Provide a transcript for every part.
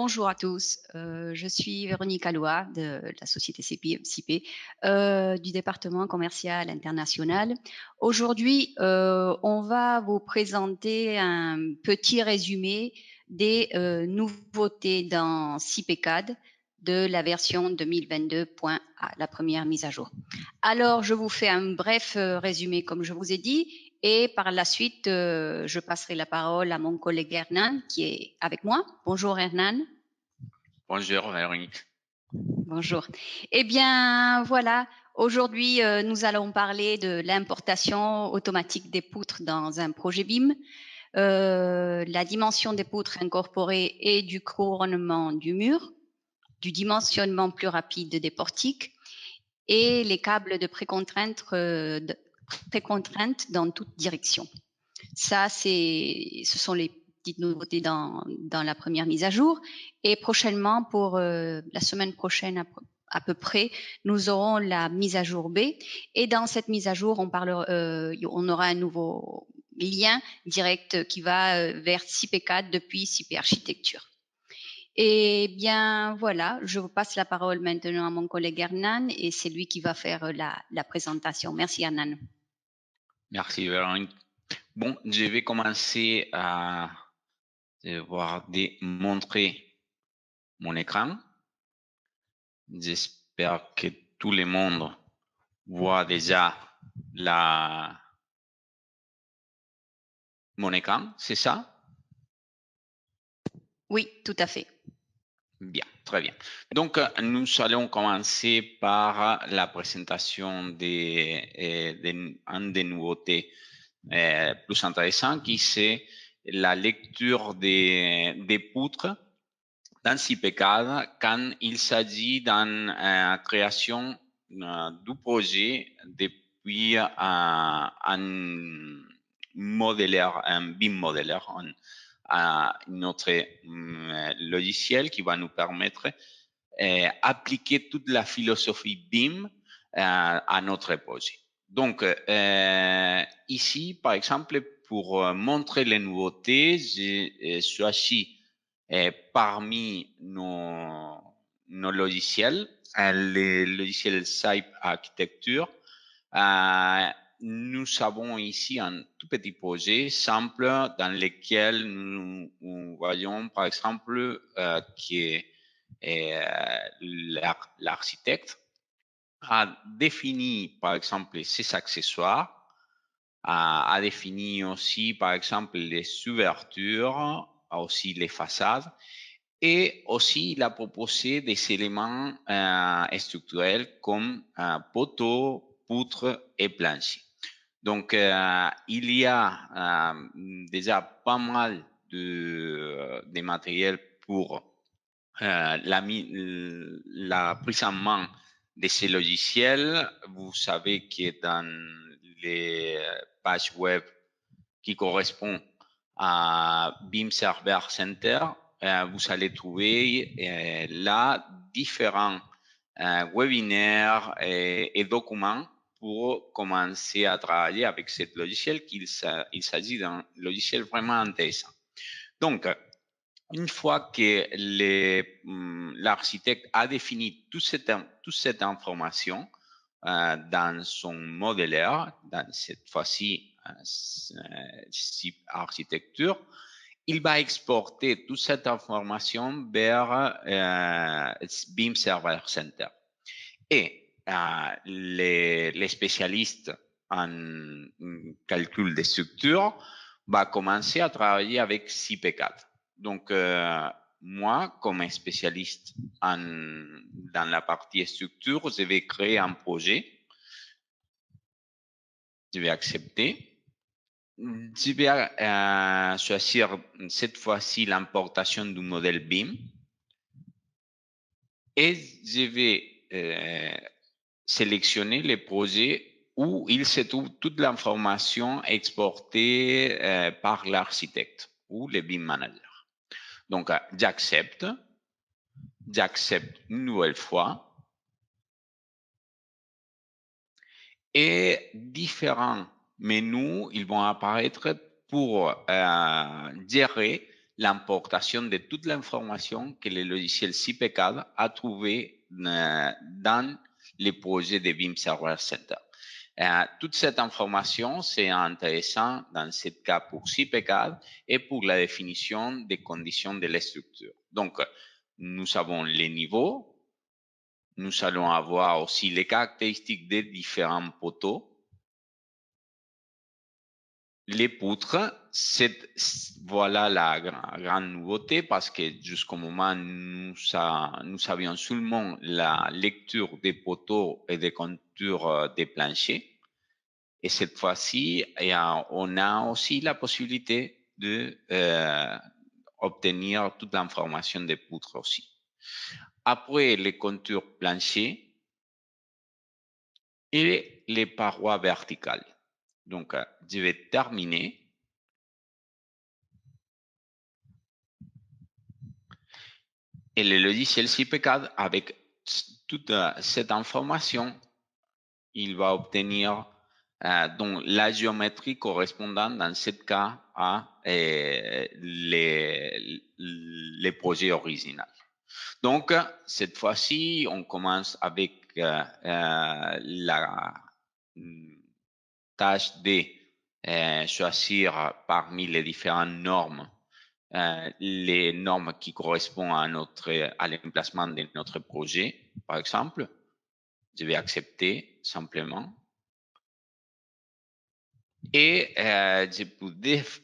bonjour à tous. Je suis Véronique Alois de la société CIP, du département commercial international. Aujourd'hui, on va vous présenter un petit résumé des nouveautés dans CIPECAD de la version 2022.A, la première mise à jour. Alors, je vous fais un bref résumé, comme je vous ai dit, et par la suite, je passerai la parole à mon collègue Hernan, qui est avec moi. Bonjour Hernan. Bonjour Véronique. Bonjour. Eh bien, voilà. Aujourd'hui, nous allons parler de l'importation automatique des poutres dans un projet BIM, la dimension des poutres incorporées et du couronnement du mur, du dimensionnement plus rapide des portiques et les câbles de précontrainte dans toute direction. Ça, ce sont les petites nouveautés dans la première mise à jour. Et prochainement, pour la semaine prochaine à peu près, nous aurons la mise à jour B. Et dans cette mise à jour, on aura un nouveau lien direct qui va vers CIPECAD depuis CIP Architecture. Et bien voilà, je vous passe la parole maintenant à mon collègue Hernan et c'est lui qui va faire la présentation. Merci Hernan. Merci Véronique. Bon, je vais commencer à montrer mon écran. J'espère que tout le monde voit déjà mon écran, c'est ça? Oui, tout à fait. Bien, très bien. Donc, nous allons commencer par la présentation des nouveautés plus intéressantes, qui c'est la lecture des poutres dans CIPECAD quand il s'agit d'une création du projet depuis un modéleur, un BIM modéleur, notre logiciel qui va nous permettre d'appliquer toute la philosophie BIM à notre projet. Donc, ici, par exemple, pour montrer les nouveautés, j'ai choisi parmi nos logiciels, le logiciel SAP Architecture. Nous avons ici un tout petit projet simple dans lequel nous voyons, par exemple, que l'architecte a défini, par exemple, ses accessoires, a défini aussi, par exemple, les ouvertures, aussi les façades, et aussi il a proposé des éléments structurels comme poteaux, poutres et planchers. Donc, il y a déjà pas mal de matériel pour la prise en main de ces logiciels. Vous savez que dans les pages web qui correspondent à BIM Server Center, vous allez trouver là différents webinaires et documents pour commencer à travailler avec ce logiciel, il s'agit d'un logiciel vraiment intéressant. Donc, une fois que l'architecte a défini toute cette information dans son modéleur, dans cette fois-ci SIP Architecture, il va exporter toute cette information vers BIM Server Center. Et les spécialistes en calcul des structures vont commencer à travailler avec CIPECAD. Donc, moi, comme spécialiste dans la partie structure, je vais créer un projet. Je vais accepter. Je vais choisir cette fois-ci l'importation du modèle BIM. Et je vais sélectionner les projets où il se trouve toute l'information exportée par l'architecte ou le BIM manager. Donc, j'accepte une nouvelle fois. Et différents menus, ils vont apparaître pour gérer l'importation de toute l'information que le logiciel CPCAD a trouvé dans les projets de BIM Server Center. Toute cette information, c'est intéressant dans ce cas pour CPCAD et pour la définition des conditions de la structure. Donc, nous avons les niveaux. Nous allons avoir aussi les caractéristiques des différents poteaux. Les poutres, voilà la grande nouveauté parce que jusqu'au moment nous avions seulement la lecture des poteaux et des contours des planchers. Et cette fois-ci, on a aussi la possibilité de obtenir toute l'information des poutres aussi. Après les contours planchers et les parois verticales. Donc, je vais terminer. Et le logiciel CPCAD, avec toute cette information, il va obtenir donc la géométrie correspondante dans ce cas à les projets originaux. Donc, cette fois-ci, on commence avec la tâche de choisir parmi les différentes normes les normes qui correspondent à l'emplacement de notre projet, par exemple. Je vais accepter simplement. Et je peux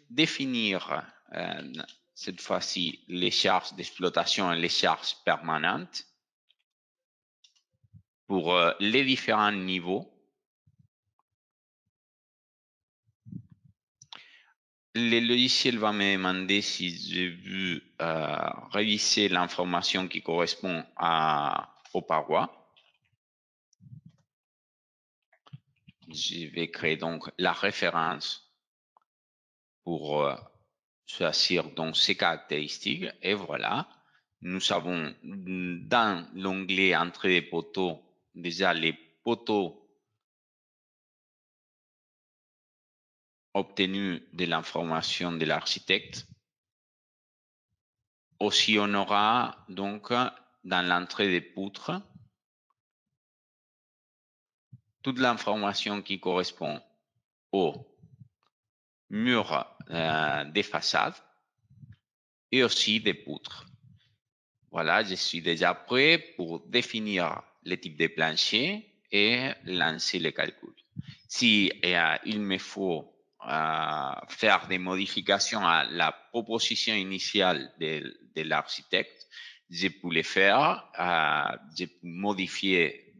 définir cette fois-ci les charges d'exploitation et les charges permanentes pour les différents niveaux. Le logiciel va me demander si je veux réviser l'information qui correspond aux parois. Je vais créer donc la référence pour choisir donc ces caractéristiques. Et voilà, nous avons dans l'onglet Entrée des poteaux déjà les poteaux obtenus de l'information de l'architecte. Aussi, on aura donc dans l'entrée des poutres toute l'information qui correspond au mur des façades et aussi des poutres. Voilà, je suis déjà prêt pour définir le type de plancher et lancer les calculs. Si il me faut faire des modifications à la proposition initiale de l'architecte, je peux les faire. Je peux modifier,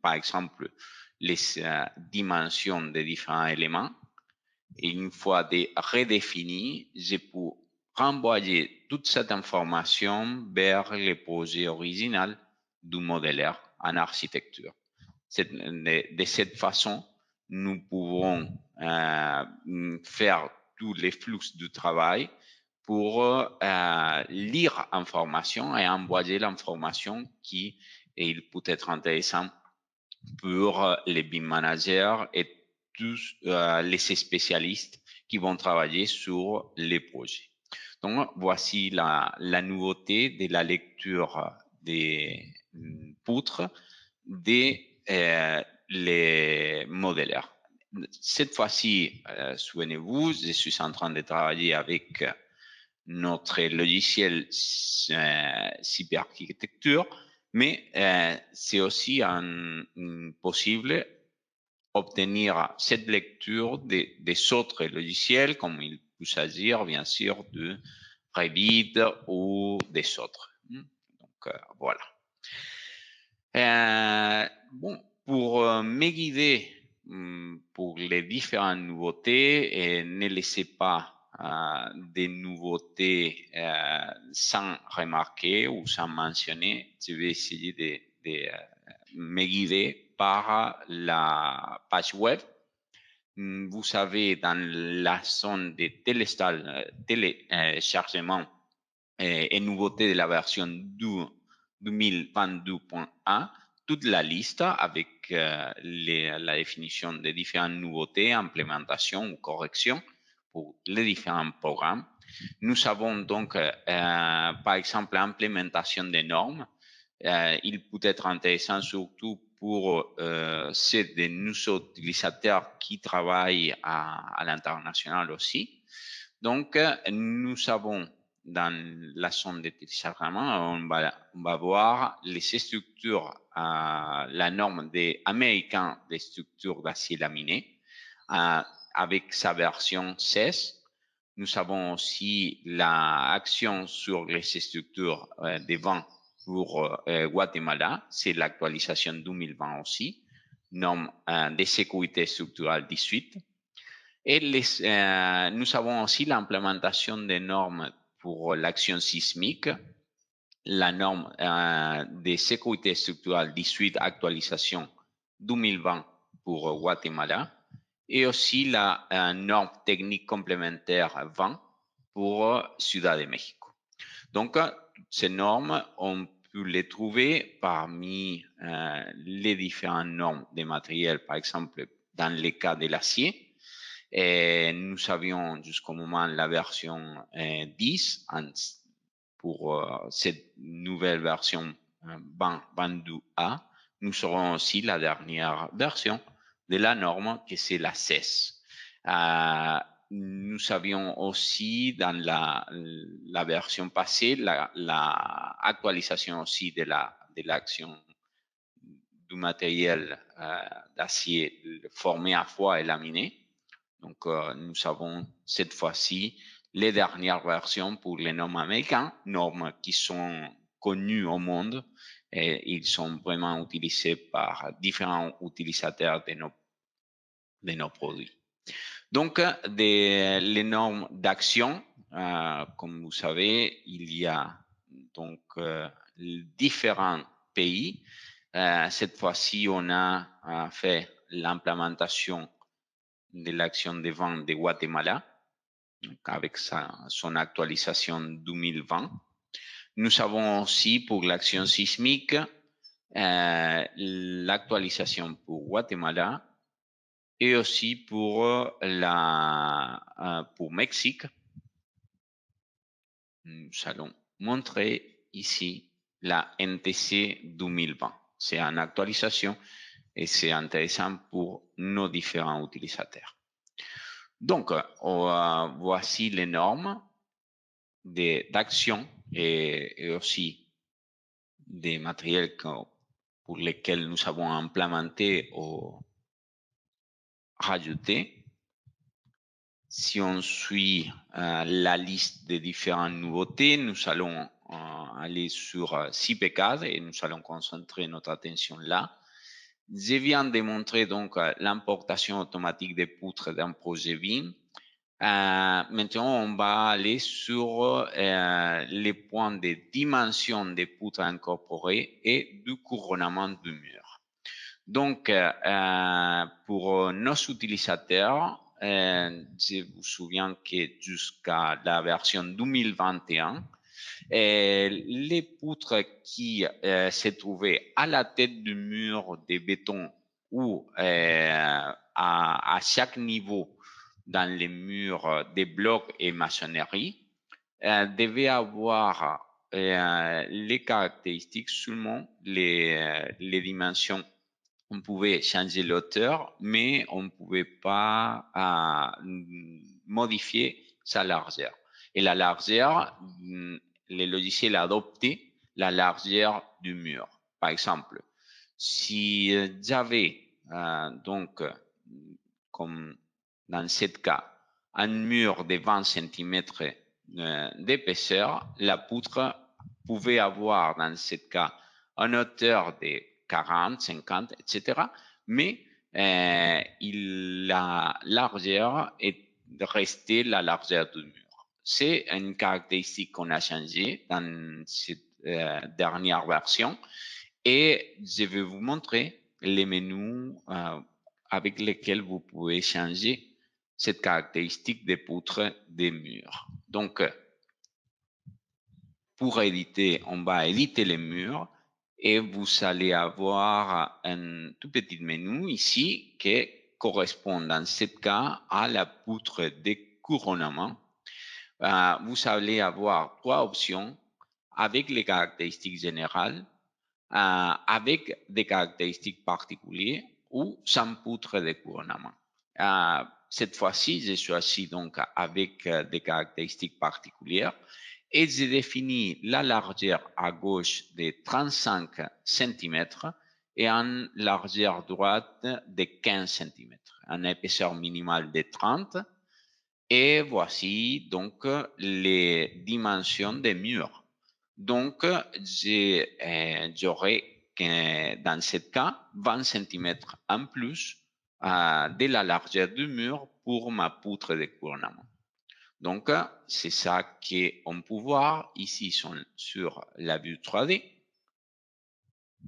par exemple, les dimensions des différents éléments. Et une fois redéfini, je peux renvoyer toute cette information vers le projet original du modèleur en architecture. De cette façon, nous pouvons faire tous les flux de travail pour lire l'information et envoyer l'information qui il peut être intéressant pour les BIM managers et tous les spécialistes qui vont travailler sur les projets. Donc, voici la nouveauté de la lecture des poutres des les modèleurs. Cette fois-ci, souvenez-vous, je suis en train de travailler avec notre logiciel Cyberarchitecture, mais c'est aussi possible obtenir cette lecture des autres logiciels, comme il peut s'agir bien sûr de Revit ou des autres. Donc voilà. Bon, pour me guider pour les différentes nouveautés, et ne laissez pas des nouveautés sans remarquer ou sans mentionner. Je vais essayer de me guider par la page web. Vous savez, dans la zone de téléchargement et nouveautés de la version 2022.1, toute la liste avec la définition des différentes nouveautés, implémentations ou corrections pour les différents programmes. Nous avons donc, par exemple, l'implémentation des normes. Il peut être intéressant surtout pour ceux de nos utilisateurs qui travaillent à l'international aussi. Donc, nous avons dans la zone d'utilisation, on va voir les structures, la norme des Américains des structures d'acier laminé, avec sa version 16. Nous avons aussi l'action sur les structures des vents pour Guatemala, c'est l'actualisation 2020 aussi, norme de sécurité structurelle 18. Et nous avons aussi l'implémentation des normes pour l'action sismique, la norme de sécurité structurelle 18, actualisation 2020 pour Guatemala, et aussi la norme technique complémentaire 20 pour Ciudad de México. Donc, ces normes, on peut les trouver parmi les différentes normes des matériels, par exemple, dans le cas de l'acier. Et nous avions jusqu'au moment la version 10 pour cette nouvelle version 22A. Nous aurons aussi la dernière version de la norme, que c'est la 16. Nous avions aussi dans la version passée la actualisation aussi de l'action du matériel d'acier formé à froid et laminé. Donc, nous avons cette fois-ci les dernières versions pour les normes américaines, normes qui sont connues au monde et ils sont vraiment utilisés par différents utilisateurs de nos produits. Donc, les normes d'action, comme vous savez, il y a donc différents pays. Cette fois-ci, on a fait l'implémentation de l'action de vente de Guatemala, avec son actualisation 2020. Nous avons aussi pour l'action sismique l'actualisation pour Guatemala et aussi pour Mexique. Nous allons montrer ici la NTC 2020. C'est une actualisation et c'est intéressant pour nos différents utilisateurs. Donc, voici les normes d'action et aussi des matériels pour lesquels nous avons implémenté ou rajouté. Si on suit la liste des différentes nouveautés, nous allons aller sur CP4 et nous allons concentrer notre attention là. Je viens de montrer donc l'importation automatique des poutres d'un projet BIM. Maintenant, on va aller sur les points de dimension des poutres incorporées et du couronnement du mur. Donc, pour nos utilisateurs, je vous souviens que jusqu'à la version 2021, les poutres qui se trouvaient à la tête du mur de béton ou à chaque niveau dans les murs des blocs et maçonnerie devaient avoir les caractéristiques seulement les dimensions. On pouvait changer l'auteur, mais on ne pouvait pas modifier sa largeur. Et la largeur, le logiciel a adopté la largeur du mur. Par exemple, si j'avais donc, comme dans ce cas, un mur de 20 cm d'épaisseur, la poutre pouvait avoir dans ce cas une hauteur de 40, 50, etc. Mais la largeur est restée la largeur du mur. C'est une caractéristique qu'on a changée dans cette dernière version et je vais vous montrer les menus avec lesquels vous pouvez changer cette caractéristique des poutres des murs. Donc, pour éditer, on va éditer les murs et vous allez avoir un tout petit menu ici qui correspond dans ce cas à la poutre de couronnement. vous allez avoir 3 options avec les caractéristiques générales, avec des caractéristiques particulières ou sans poutre de couronnement. Cette fois-ci, j'ai choisi donc avec des caractéristiques particulières et j'ai défini la largeur à gauche de 35 cm et en largeur droite de 15 cm, en épaisseur minimale de 30. Et voici donc les dimensions des murs. Donc, j'aurai dans ce cas 20 cm en plus de la largeur du mur pour ma poutre de couronnement. Donc, c'est ça qu'on peut voir ici sur la vue 3D.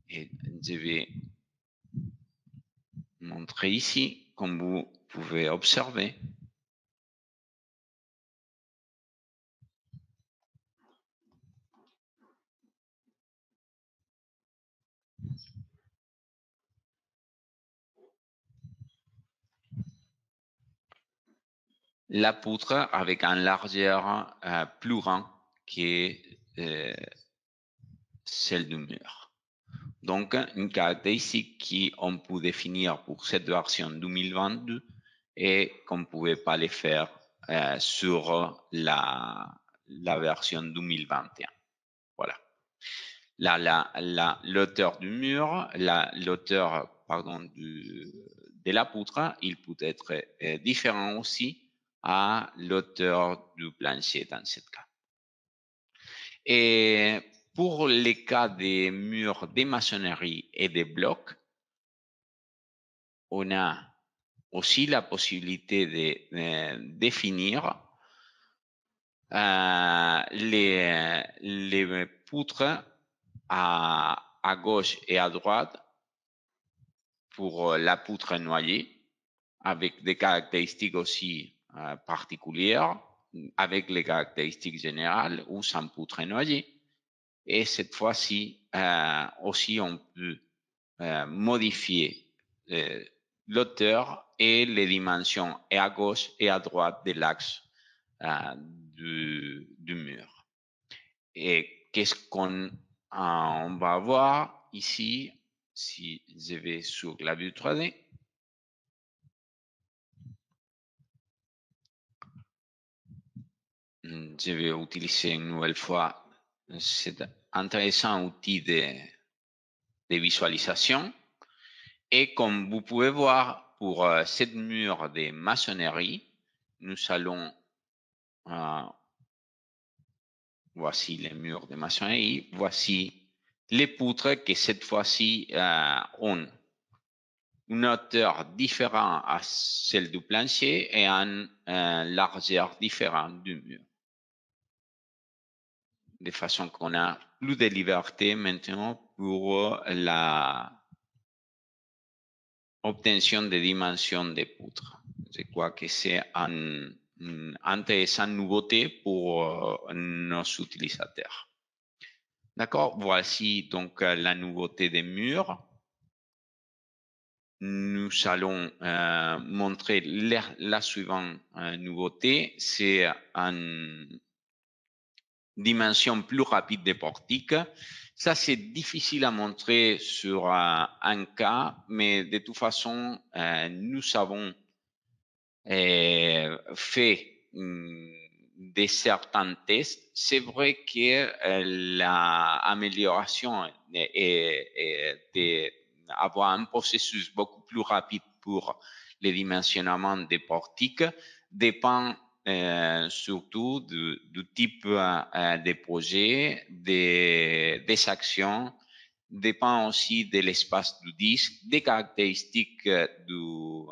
Et je vais montrer ici, comme vous pouvez observer. La poutre avec un largeur plus grand que celle du mur. Donc, une caractéristique qu'on peut définir pour cette version 2022 et qu'on ne pouvait pas le faire sur la version 2021. Voilà. Là, l'auteur du mur, l'auteur de la poutre, il peut être différent aussi à l'auteur du plancher dans ce cas. Et pour les cas des murs de maçonnerie et des blocs, on a aussi la possibilité de définir les poutres à gauche et à droite pour la poutre noyée, avec des caractéristiques aussi particulières, avec les caractéristiques générales ou sans poutre noyée. Et cette fois-ci, aussi, on peut modifier l'auteur et les dimensions et à gauche et à droite de l'axe du mur. Et qu'est-ce qu'on on va voir ici, si je vais sur la vue 3D. Je vais utiliser une nouvelle fois cet intéressant outil de visualisation. Et comme vous pouvez voir, pour cette mur de maçonnerie, nous allons, voici les murs de maçonnerie, voici les poutres qui cette fois-ci ont une hauteur différente à celle du plancher et une largeur différente du mur. De façon qu'on a plus de liberté maintenant pour la obtention des dimensions des poutres. Je crois que c'est une intéressante nouveauté pour nos utilisateurs. D'accord, voici donc la nouveauté des murs. Nous allons montrer la suivante nouveauté, c'est une dimension plus rapide des portiques. Ça, c'est difficile à montrer sur un cas, mais de toute façon, nous avons fait des certains tests. C'est vrai que l'amélioration est d'avoir un processus beaucoup plus rapide pour le dimensionnement des portiques dépend surtout du type de projet, des actions, dépend aussi de l'espace du disque, des caractéristiques du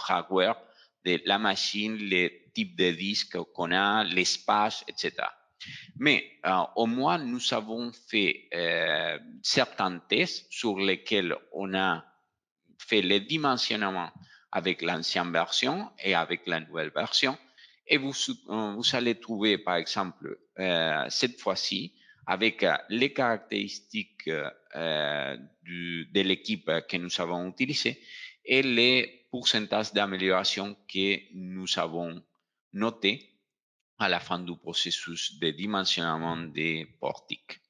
hardware, de la machine, les types de disques qu'on a, l'espace, etc. Mais au moins, nous avons fait certains tests sur lesquels on a fait le dimensionnement avec l'ancienne version et avec la nouvelle version. Et vous allez trouver, par exemple, cette fois-ci, avec les caractéristiques de l'équipe que nous avons utilisée et les pourcentages d'amélioration que nous avons notés à la fin du processus de dimensionnement des portiques.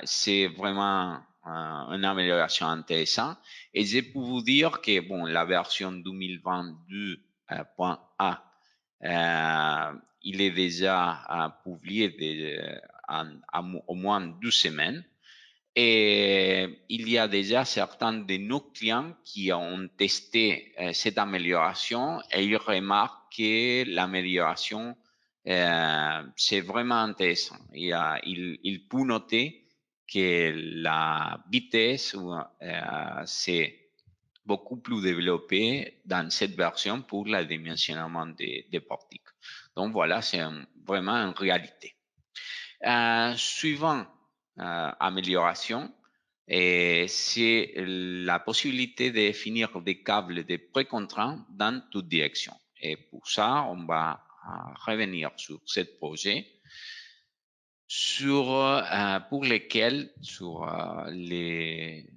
C'est vraiment une amélioration intéressante. Et je peux vous dire que bon, la version 2022.A, il est déjà publié au moins 2 semaines. Et il y a déjà certains de nos clients qui ont testé cette amélioration et ils remarquent que l'amélioration, c'est vraiment intéressant. Il peut noter que la vitesse, c'est beaucoup plus développée dans cette version pour le dimensionnement des portiques. Donc voilà, c'est vraiment une réalité. Suivant amélioration, c'est la possibilité de définir des câbles de précontraints dans toute direction. Et pour ça, on va revenir sur ce projet pour lesquels, sur les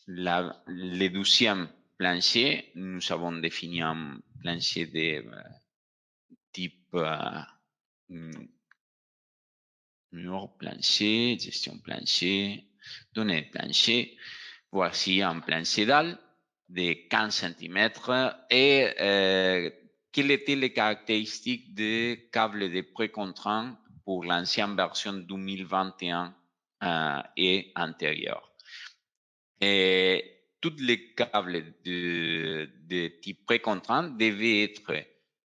12e plancher, nous avons défini un plancher de type mur plancher, gestion plancher, données de plancher. Voici un plancher dalle de 15 cm et quelles étaient les caractéristiques des câbles de précontraint pour l'ancienne version 2021 et antérieure. Et tous les câbles de type précontraint devaient être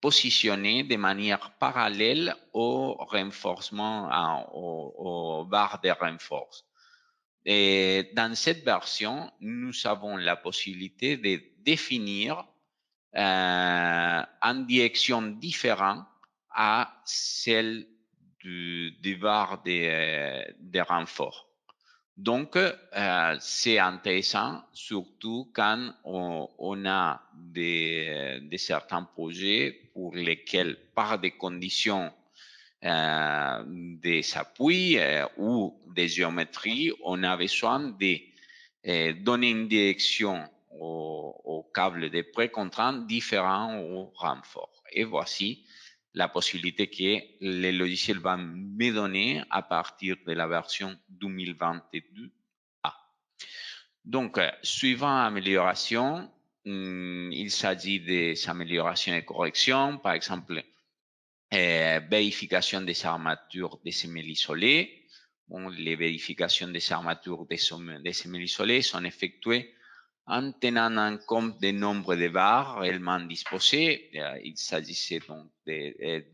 positionnés de manière parallèle au renforcement, aux barres de renforce. Et dans cette version, nous avons la possibilité de définir en direction différente à celle du barre de renfort. Donc, c'est intéressant, surtout quand on a certains projets pour lesquels, par des conditions des appuis ou des géométries, on a besoin de donner une direction au câble de précontraint différent au renfort. Et voici la possibilité que le logiciel va me donner à partir de la version 2022A. Donc, suivant amélioration, il s'agit des améliorations et corrections, par exemple, vérification des armatures des semelles isolées. Bon, les vérifications des armatures des semelles isolées sont effectuées en tenant en compte des nombres de barres réellement disposées. Il s'agissait donc des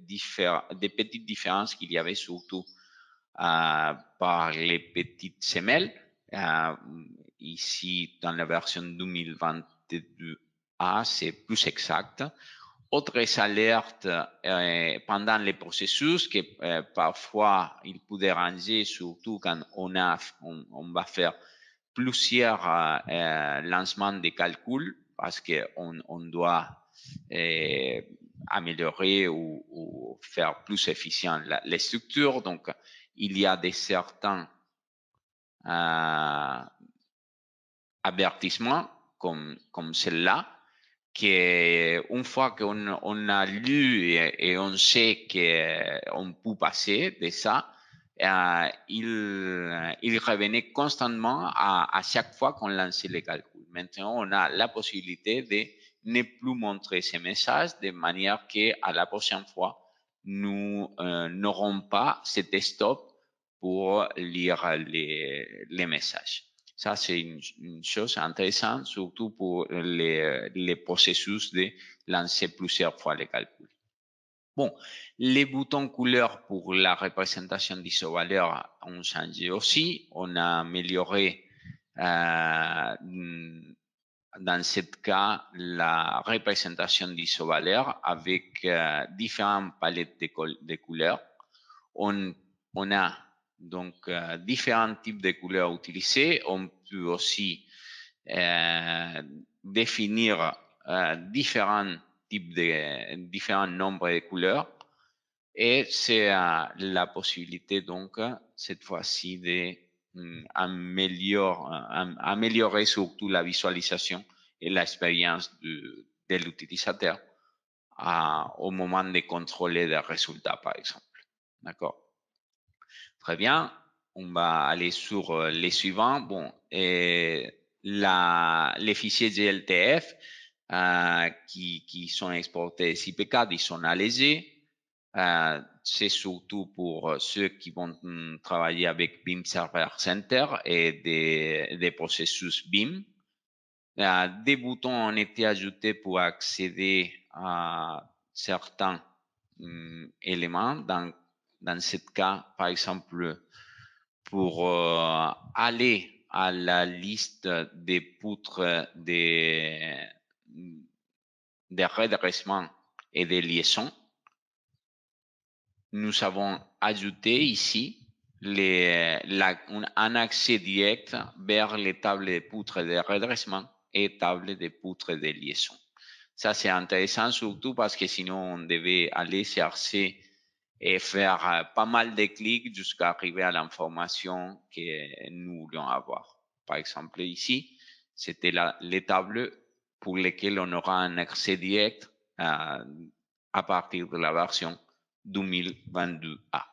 petites différences qu'il y avait surtout par les petites semelles. Ici, dans la version 2022A, c'est plus exact. Autres alertes pendant les processus que parfois il peut déranger, surtout quand on va faire plusieurs lancements de calcul parce qu'on doit améliorer ou faire plus efficient les structures. Donc, il y a des certains avertissements comme celle-là, qu'une fois qu'on a lu et on sait qu'on peut passer de ça, il revenait constamment à chaque fois qu'on lançait les calculs. Maintenant, on a la possibilité de ne plus montrer ces messages de manière qu'à la prochaine fois, nous n'aurons pas cet stop pour lire les messages. Ça, c'est une chose intéressante, surtout pour les processus de lancer plusieurs fois les calculs. Bon, les boutons couleurs pour la représentation d'isovaleurs ont changé aussi. On a amélioré dans ce cas la représentation d'isovaleurs avec différentes palettes de couleurs. On a donc différents types de couleurs utilisées. On peut aussi définir différents nombres de couleurs. Et c'est la possibilité donc cette fois-ci d'améliorer surtout la visualisation et l'expérience de l'utilisateur au moment de contrôler les résultats, par exemple. D'accord? Très bien. On va aller sur les suivants. Bon, les fichiers GLTF qui sont exportés SIP4, ils sont allégés. C'est surtout pour ceux qui vont travailler avec BIM Server Center et des processus BIM. Des boutons ont été ajoutés pour accéder à certains éléments. Dans ce cas, par exemple, pour aller à la liste des poutres des redressements et des liaisons, nous avons ajouté ici un accès direct vers les tables de poutres de redressement et tables de poutres de liaison. Ça, c'est intéressant surtout parce que sinon, on devait aller chercher et faire pas mal de clics jusqu'à arriver à l'information que nous voulions avoir. Par exemple, ici, c'était les tables pour lesquelles on aura un accès direct à partir de la version 2022A.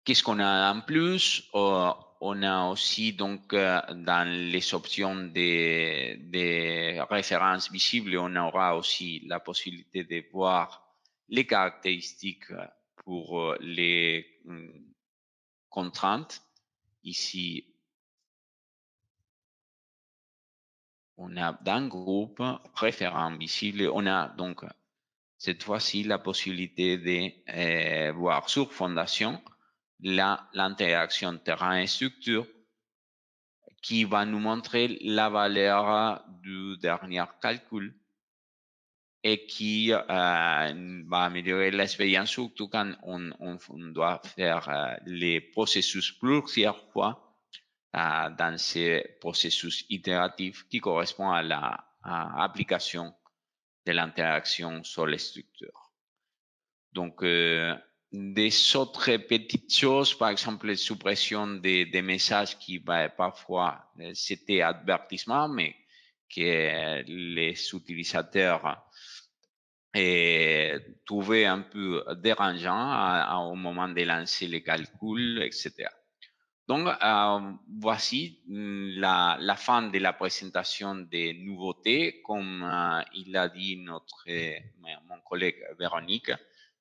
Qu'est-ce qu'on a en plus? On a aussi donc dans les options des références visibles, on aura aussi la possibilité de voir les caractéristiques pour les contraintes. Ici, on a dans le groupe référents visibles, on a donc cette fois-ci la possibilité de voir sur fondation l'interaction terrain et structure qui va nous montrer la valeur du dernier calcul et qui va améliorer l'expérience, surtout quand on doit faire les processus plusieurs fois dans ces processus itératifs qui correspondent à l'application de l'interaction sur les structures. Donc, des autres petites choses, par exemple, la suppression des messages qui parfois c'était avertissement, mais que les utilisateurs trouvaient un peu dérangeant au moment de lancer les calculs, etc. Donc, voici la fin de la présentation des nouveautés. Comme il a dit mon collègue Véronique,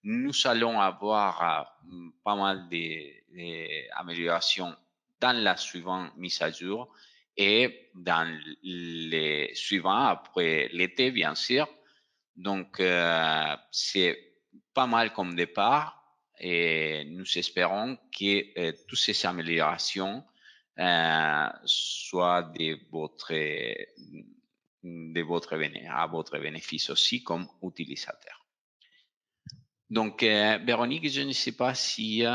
nous allons avoir pas mal d'améliorations dans la suivante mise à jour et dans les suivants après l'été, bien sûr. Donc, c'est pas mal comme départ et nous espérons que toutes ces améliorations soient à votre bénéfice aussi comme utilisateur. Donc, Véronique, je ne sais pas si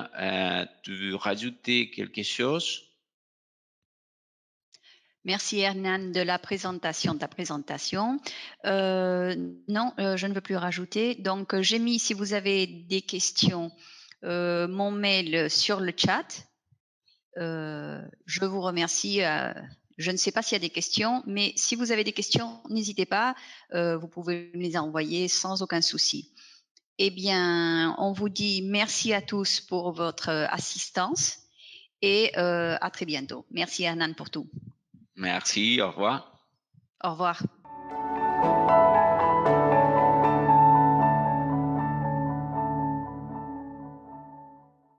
tu veux rajouter quelque chose. Merci Hernan de ta présentation. Non, je ne veux plus rajouter. Donc, j'ai mis, si vous avez des questions, mon mail sur le chat. Je vous remercie. Je ne sais pas s'il y a des questions, mais si vous avez des questions, n'hésitez pas. Vous pouvez me les envoyer sans aucun souci. Eh bien, on vous dit merci à tous pour votre assistance et à très bientôt. Merci Hernan pour tout. Merci, au revoir. Au revoir.